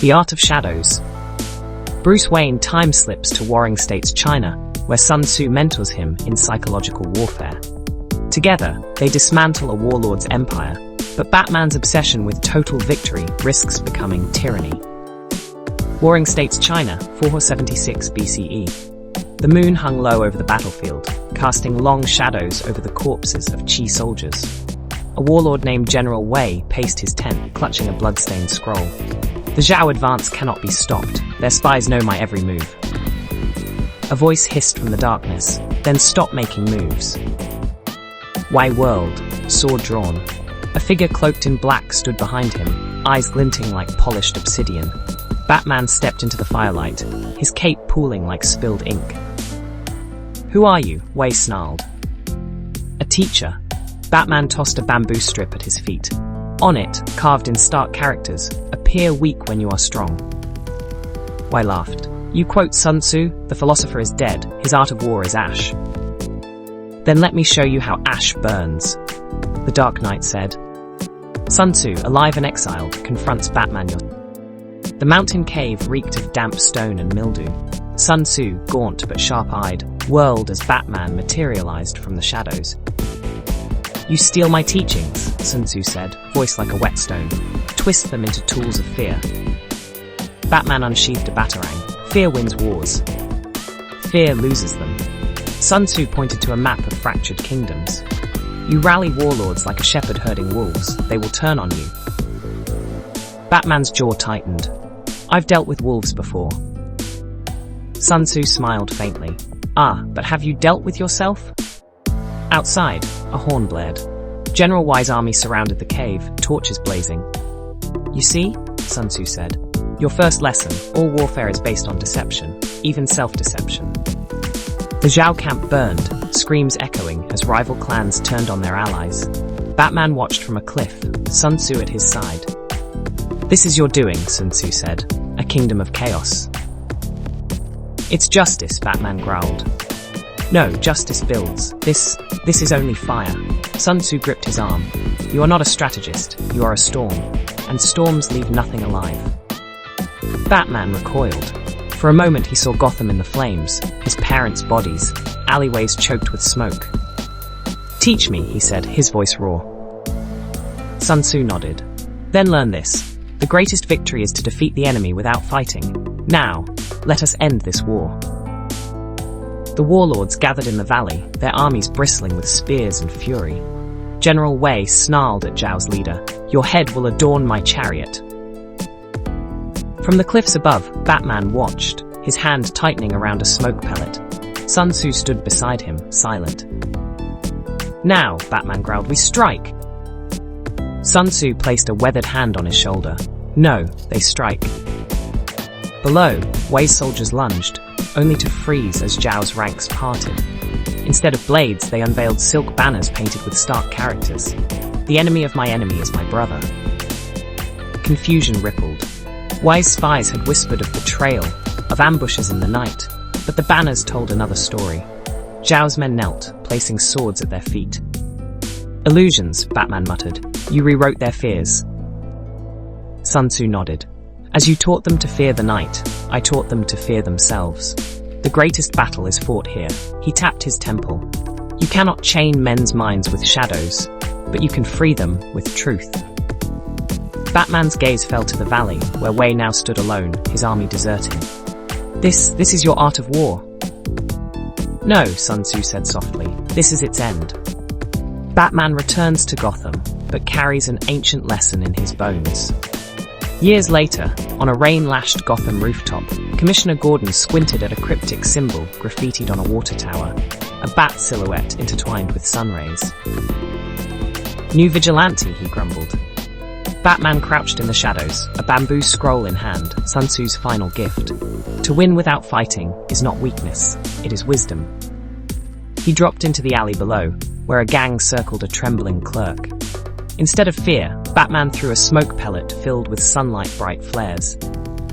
The Art of Shadows. Bruce Wayne time slips to Warring States, China, where Sun Tzu mentors him in psychological warfare. Together, they dismantle a warlord's empire, but Batman's obsession with total victory risks becoming tyranny. Warring States, China, 476 BCE. The moon hung low over the battlefield, casting long shadows over the corpses of Qi soldiers. A warlord named General Wei paced his tent, clutching a blood-stained scroll. The Zhao advance cannot be stopped. Their spies know my every move. A voice hissed from the darkness, then stop making moves. Wei whirled, sword drawn. A figure cloaked in black stood behind him, eyes glinting like polished obsidian. Batman stepped into the firelight, his cape pooling like spilled ink. "Who are you?" Wei snarled. "A teacher." Batman tossed a bamboo strip at his feet. On it, carved in stark characters, "Appear weak when you are strong." Wei laughed. "You quote Sun Tzu? The philosopher is dead. His art of war is ash." "Then let me show you how ash burns," the Dark Knight said. Sun Tzu, alive and exiled, confronts Batman. The mountain cave reeked of damp stone and mildew. Sun Tzu, gaunt but sharp-eyed, whirled as Batman materialized from the shadows. "You steal my teachings," Sun Tzu said, voice like a whetstone. "Twist them into tools of fear." Batman unsheathed a batarang. Fear wins wars. Fear loses them. Sun Tzu pointed to a map of fractured kingdoms. "You rally warlords like a shepherd herding wolves. They will turn on you." Batman's jaw tightened. "I've dealt with wolves before." Sun Tzu smiled faintly. "Ah, but have you dealt with yourself?" Outside, a horn blared. General Wei's army surrounded the cave, torches blazing. "You see," Sun Tzu said, "your first lesson, all warfare is based on deception, even self-deception." The Zhao camp burned, screams echoing as rival clans turned on their allies. Batman watched from a cliff, Sun Tzu at his side. "This is your doing," Sun Tzu said, "a kingdom of chaos." "It's justice," Batman growled. "No, justice builds. This is only fire." Sun Tzu gripped his arm. "You are not a strategist, you are a storm, and storms leave nothing alive." Batman recoiled. For a moment he saw Gotham in the flames, his parents' bodies, alleyways choked with smoke. "Teach me," he said, his voice raw. Sun Tzu nodded. "Then learn this. The greatest victory is to defeat the enemy without fighting. Now, let us end this war." The warlords gathered in the valley, their armies bristling with spears and fury. General Wei snarled at Zhao's leader. "Your head will adorn my chariot." From the cliffs above, Batman watched, his hand tightening around a smoke pellet. Sun Tzu stood beside him, silent. "Now," Batman growled, "we strike." Sun Tzu placed a weathered hand on his shoulder. "No, they strike." Below, Wei's soldiers lunged, only to freeze as Zhao's ranks parted. Instead of blades, they unveiled silk banners painted with stark characters. "The enemy of my enemy is my brother." Confusion rippled. Wei's spies had whispered of betrayal, of ambushes in the night, but the banners told another story. Zhao's men knelt, placing swords at their feet. "Illusions," Batman muttered. "You rewrote their fears." Sun Tzu nodded. "As you taught them to fear the night, I taught them to fear themselves. The greatest battle is fought here." He tapped his temple. "You cannot chain men's minds with shadows, but you can free them with truth." Batman's gaze fell to the valley, where Wei now stood alone, his army deserting. This is your art of war." "No," Sun Tzu said softly. "This is its end." Batman returns to Gotham, but carries an ancient lesson in his bones. Years later, on a rain-lashed Gotham rooftop, Commissioner Gordon squinted at a cryptic symbol graffitied on a water tower, a bat silhouette intertwined with sun rays. "New vigilante," he grumbled. Batman crouched in the shadows, a bamboo scroll in hand, Sun Tzu's final gift. To win without fighting is not weakness, it is wisdom. He dropped into the alley below, where a gang circled a trembling clerk. Instead of fear, Batman threw a smoke pellet filled with sunlight-bright flares.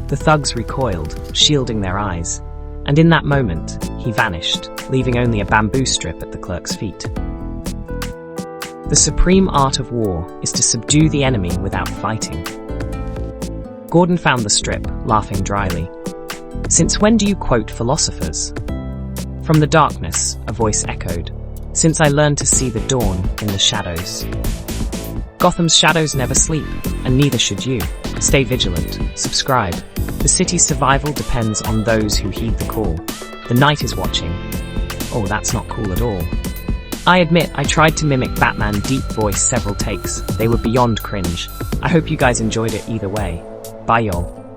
The thugs recoiled, shielding their eyes, and in that moment, he vanished, leaving only a bamboo strip at the clerk's feet. The supreme art of war is to subdue the enemy without fighting. Gordon found the strip, laughing dryly. Since when do you quote philosophers? From the darkness, a voice echoed. Since I learned to see the dawn in the shadows. Gotham's shadows never sleep, and neither should you. Stay vigilant. Subscribe. The city's survival depends on those who heed the call. The night is watching. Oh, that's not cool at all. I admit, I tried to mimic Batman's deep voice several takes. They were beyond cringe. I hope you guys enjoyed it either way. Bye y'all.